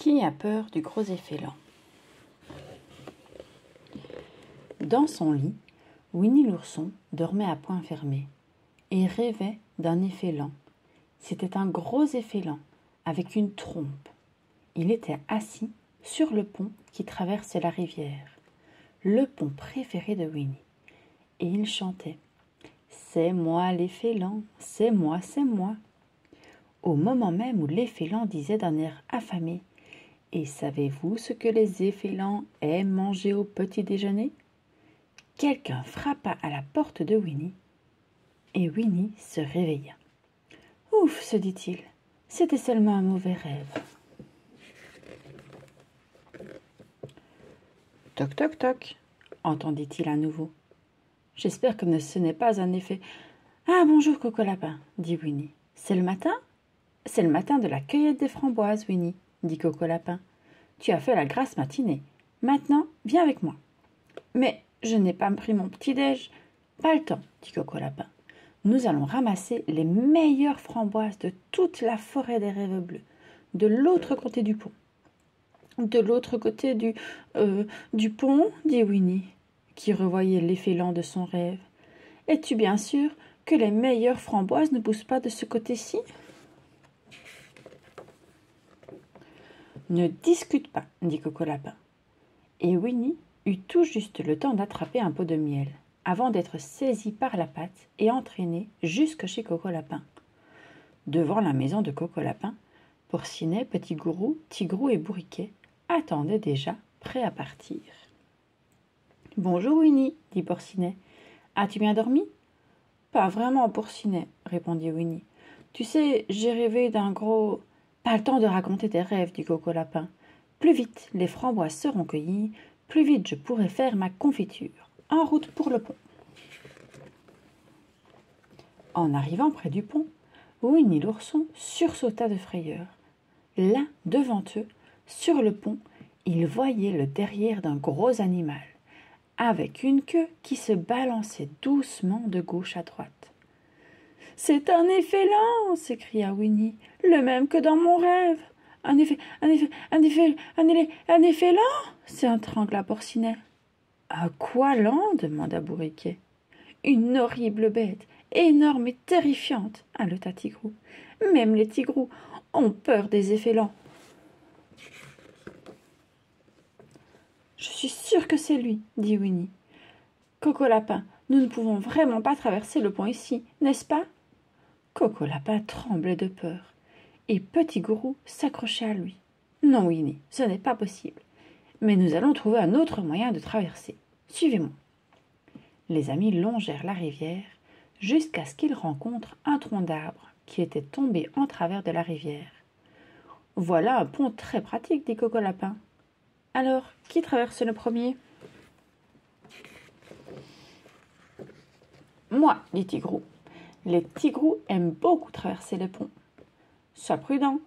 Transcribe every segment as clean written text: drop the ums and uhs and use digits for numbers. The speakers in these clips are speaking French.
Qui a peur du gros effélan? Dans son lit, Winnie l'ourson dormait à poings fermés et rêvait d'un effélan. C'était un gros effélan avec une trompe. Il était assis sur le pont qui traverse la rivière, le pont préféré de Winnie. Et il chantait « C'est moi l'effélan, c'est moi, c'est moi ». Au moment même où l'effélan disait d'un air affamé « Et savez-vous ce que les effélans aiment manger au petit déjeuner ?» Quelqu'un frappa à la porte de Winnie, et Winnie se réveilla. « Ouf !» se dit-il, « c'était seulement un mauvais rêve. » « Toc, toc, toc !» entendit-il à nouveau. « J'espère que ce n'est pas un effet... »« Ah, bonjour, Coco Lapin !» dit Winnie. « C'est le matin ?»« C'est le matin de la cueillette des framboises, Winnie, » dit Coco Lapin. « Tu as fait la grasse matinée. Maintenant, viens avec moi. »« Mais je n'ai pas pris mon petit-déj. »« Pas le temps, » dit Coco Lapin. « Nous allons ramasser les meilleures framboises de toute la forêt des rêves bleus, de l'autre côté du pont. »« De l'autre côté du pont, » dit Winnie, qui revoyait l'effélan de son rêve. « Es-tu bien sûr que les meilleures framboises ne poussent pas de ce côté-ci ?»« Ne discute pas, » dit Coco Lapin. Et Winnie eut tout juste le temps d'attraper un pot de miel, avant d'être saisie par la patte et entraînée jusque chez Coco Lapin. Devant la maison de Coco Lapin, Porcinet, Petit Gourou, Tigrou et Bourriquet attendaient déjà, prêts à partir. « Bonjour Winnie, » dit Porcinet. « As-tu bien dormi ?»« Pas vraiment, Porcinet, » répondit Winnie. « Tu sais, j'ai rêvé d'un gros... »« Pas le temps de raconter tes rêves, » dit Coco Lapin. « Plus vite les framboises seront cueillies, plus vite je pourrai faire ma confiture. En route pour le pont. » En arrivant près du pont, Winnie l'ourson sursauta de frayeur. Là, devant eux, sur le pont, ils voyaient le derrière d'un gros animal, avec une queue qui se balançait doucement de gauche à droite. « C'est un effélan !» s'écria Winnie, « le même que dans mon rêve. »« Un effélan !» s'étrangla Porcinet. « À quoi l'an ?» demanda Bourriquet. « Une horrible bête, énorme et terrifiante, » haleta Tigrou. « Même les tigrous ont peur des effélans. »« Je suis sûre que c'est lui, » dit Winnie. « Coco Lapin, nous ne pouvons vraiment pas traverser le pont ici, n'est-ce pas ?» Coco Lapin tremblait de peur, et Petit Gourou s'accrochait à lui. « Non, Winnie, ce n'est pas possible. Mais nous allons trouver un autre moyen de traverser. Suivez-moi. » Les amis longèrent la rivière jusqu'à ce qu'ils rencontrent un tronc d'arbre qui était tombé en travers de la rivière. « Voilà un pont très pratique, » dit Coco Lapin. « Alors, qui traverse le premier ?»« Moi, » dit Tigrou. « Les tigrous aiment beaucoup traverser les ponts. »« Sois prudent,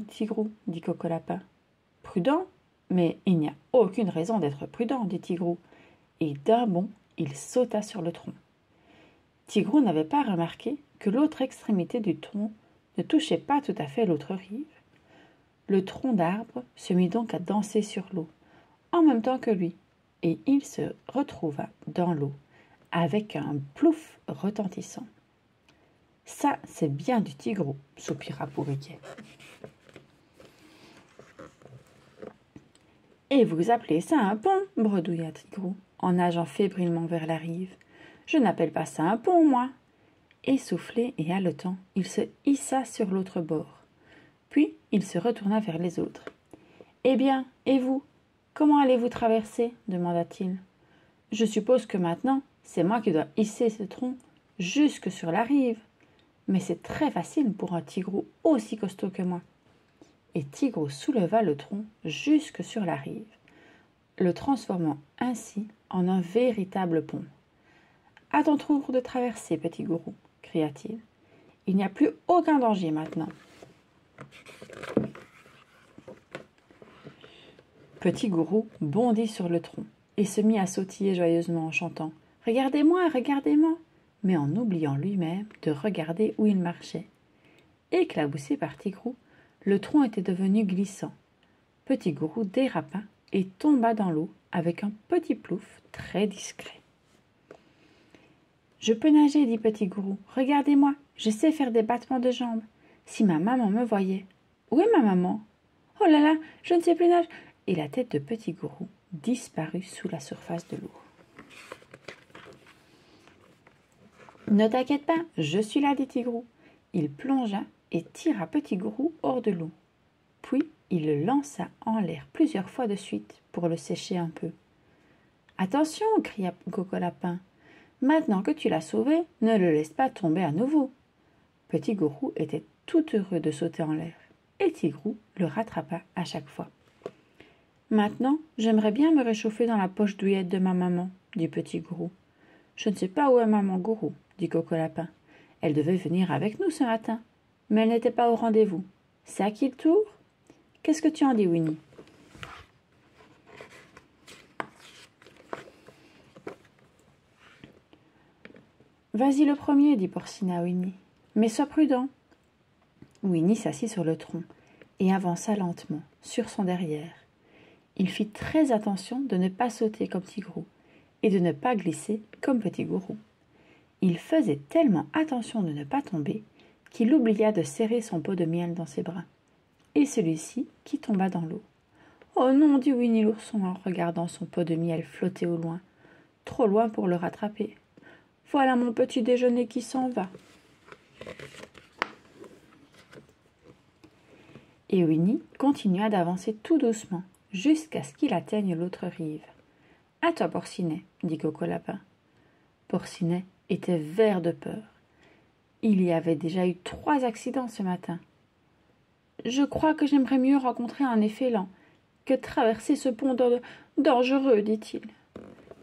Tigrou, » dit Coco Lapin. « Prudent ? Mais il n'y a aucune raison d'être prudent, » dit Tigrou. Et d'un bond, il sauta sur le tronc. Tigrou n'avait pas remarqué que l'autre extrémité du tronc ne touchait pas tout à fait l'autre rive. Le tronc d'arbre se mit donc à danser sur l'eau, en même temps que lui, et il se retrouva dans l'eau, avec un plouf retentissant. « Ça, c'est bien du Tigrou, » soupira Bourriquet. « Et vous appelez ça un pont ?» bredouilla Tigrou, en nageant fébrilement vers la rive. « Je n'appelle pas ça un pont, moi !» Essoufflé et haletant, il se hissa sur l'autre bord. Puis il se retourna vers les autres. « Eh bien, et vous, comment allez-vous traverser ?» demanda-t-il. « Je suppose que maintenant, c'est moi qui dois hisser ce tronc jusque sur la rive. Mais c'est très facile pour un tigrou aussi costaud que moi. » Et Tigrou souleva le tronc jusque sur la rive, le transformant ainsi en un véritable pont. « À ton tour de traverser, Petit Gourou !» cria-t-il. « Il n'y a plus aucun danger maintenant. » Petit Gourou bondit sur le tronc et se mit à sautiller joyeusement en chantant « Regardez-moi, regardez-moi !» mais en oubliant lui-même de regarder où il marchait. Éclaboussé par Tigrou, le tronc était devenu glissant. Petit Gourou dérapa et tomba dans l'eau avec un petit plouf très discret. « Je peux nager, dit Petit Gourou. Regardez-moi, je sais faire des battements de jambes. Si ma maman me voyait. Où est ma maman? Oh là là, je ne sais plus nager. » Et la tête de Petit Gourou disparut sous la surface de l'eau. « Ne t'inquiète pas, je suis là, dit Tigrou. » Il plongea et tira Petit Gourou hors de l'eau. Puis il le lança en l'air plusieurs fois de suite pour le sécher un peu. « Attention, cria Coco Lapin. Maintenant que tu l'as sauvé, ne le laisse pas tomber à nouveau. » Petit Gourou était tout heureux de sauter en l'air, et Tigrou le rattrapa à chaque fois. « Maintenant, j'aimerais bien me réchauffer dans la poche douillette de ma maman, dit Petit Gourou. « Je ne sais pas où est maman Gourou, dit Coco Lapin. Elle devait venir avec nous ce matin, mais elle n'était pas au rendez-vous. C'est à qui le tour? Qu'est-ce que tu en dis, Winnie? » « Vas-y le premier, dit Porcinet à Winnie. Mais sois prudent. » Winnie s'assit sur le tronc et avança lentement, sur son derrière. Il fit très attention de ne pas sauter comme Tigrou et de ne pas glisser comme Petit Gourou. Il faisait tellement attention de ne pas tomber qu'il oublia de serrer son pot de miel dans ses bras, et celui-ci qui tomba dans l'eau. « Oh non, dit Winnie l'ourson en regardant son pot de miel flotter au loin, trop loin pour le rattraper. Voilà mon petit déjeuner qui s'en va. » Et Winnie continua d'avancer tout doucement, jusqu'à ce qu'il atteigne l'autre rive. « À toi, Porcinet, dit Coco Lapin. » Porcinet était vert de peur. Il y avait déjà eu 3 accidents ce matin. « Je crois que j'aimerais mieux rencontrer un effélan que traverser ce pont dangereux, dit-il. »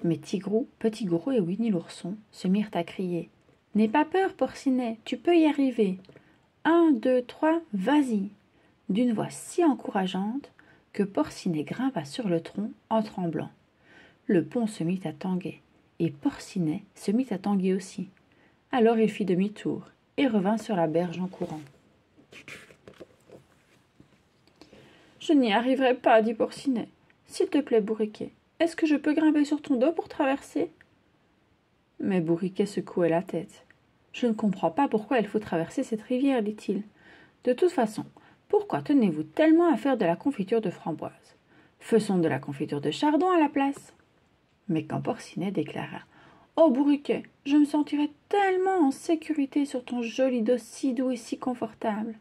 Mais Tigrou, Petit Gourou et Winnie l'ourson se mirent à crier. « N'aie pas peur, Porcinet, tu peux y arriver. 1, 2, 3, vas-y !» d'une voix si encourageante que Porcinet grimpa sur le tronc en tremblant. Le pont se mit à tanguer, et Porcinet se mit à tanguer aussi. Alors il fit demi-tour et revint sur la berge en courant. « Je n'y arriverai pas, dit Porcinet. S'il te plaît, Bourriquet, est-ce que je peux grimper sur ton dos pour traverser ?» Mais Bourriquet secouait la tête. « Je ne comprends pas pourquoi il faut traverser cette rivière, dit-il. De toute façon, pourquoi tenez-vous tellement à faire de la confiture de framboise? Faisons de la confiture de chardon à la place. » Mais quand Porcinet déclara « Oh, Bourriquet, je me sentirais tellement en sécurité sur ton joli dos si doux et si confortable. »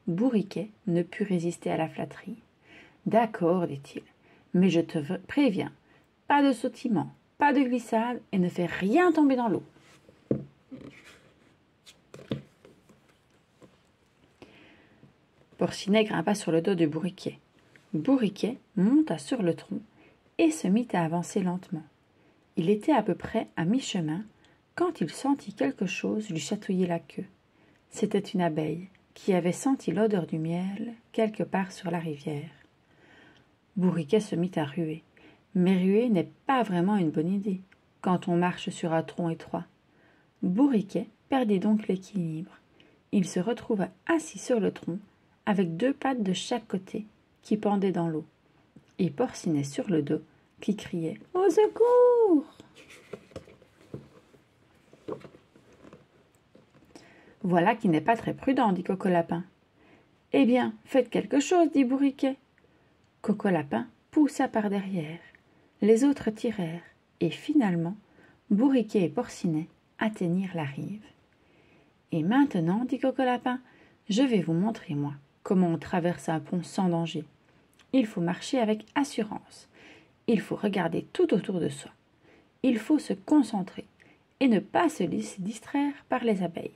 Bourriquet ne put résister à la flatterie. « D'accord, dit-il, mais je te préviens, pas de sautillement, pas de glissade et ne fais rien tomber dans l'eau. » Porcinet grimpa sur le dos de Bourriquet. Bourriquet monta sur le tronc et se mit à avancer lentement. Il était à peu près à mi-chemin quand il sentit quelque chose lui chatouiller la queue. C'était une abeille qui avait senti l'odeur du miel quelque part sur la rivière. Bourriquet se mit à ruer, mais ruer n'est pas vraiment une bonne idée quand on marche sur un tronc étroit. Bourriquet perdit donc l'équilibre. Il se retrouva assis sur le tronc avec 2 pattes de chaque côté qui pendaient dans l'eau, et Porcinet sur le dos qui criait « Au secours !» « Voilà qui n'est pas très prudent, dit Coco Lapin. »« Eh bien, faites quelque chose, dit Bourriquet. » Coco Lapin poussa par derrière. Les autres tirèrent, et finalement, Bourriquet et Porcinet atteignirent la rive. « Et maintenant, dit Coco Lapin, je vais vous montrer, moi, comment on traverse un pont sans danger. Il faut marcher avec assurance. Il faut regarder tout autour de soi. Il faut se concentrer et ne pas se laisser distraire par les abeilles. »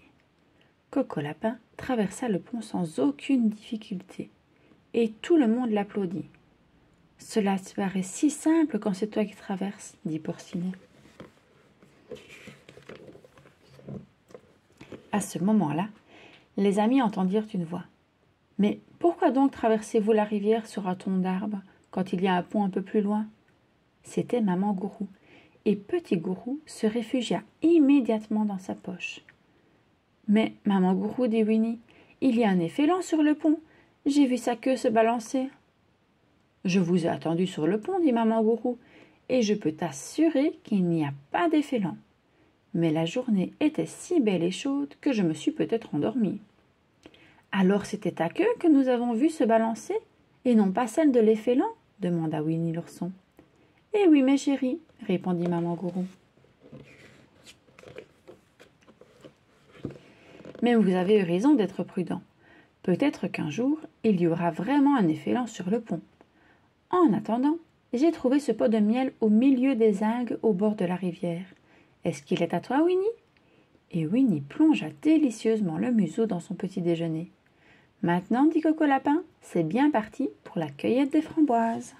Coco Lapin traversa le pont sans aucune difficulté, et tout le monde l'applaudit. « Cela te paraît si simple quand c'est toi qui traverses, » dit Porcinet. À ce moment-là, les amis entendirent une voix. « Mais pourquoi donc traversez-vous la rivière sur un tronc d'arbre quand il y a un pont un peu plus loin ?» C'était Maman Gourou, et Petit Gourou se réfugia immédiatement dans sa poche. « Mais, Maman Gourou, dit Winnie, il y a un effélan sur le pont. J'ai vu sa queue se balancer. » Je vous ai attendu sur le pont, dit maman Gourou, et je peux t'assurer qu'il n'y a pas d'effet lent. Mais la journée était si belle et chaude que je me suis peut-être endormie. Alors c'était ta queue que nous avons vue se balancer, et non pas celle de l'effet lent, demanda Winnie l'ourson. Eh oui, mes chéris, répondit maman Gourou. Mais vous avez eu raison d'être prudent. Peut-être qu'un jour, il y aura vraiment un effet lent sur le pont. En attendant, j'ai trouvé ce pot de miel au milieu des algues au bord de la rivière. Est-ce qu'il est à toi, Winnie ? Et Winnie plongea délicieusement le museau dans son petit déjeuner. Maintenant, dit Coco Lapin, c'est bien parti pour la cueillette des framboises.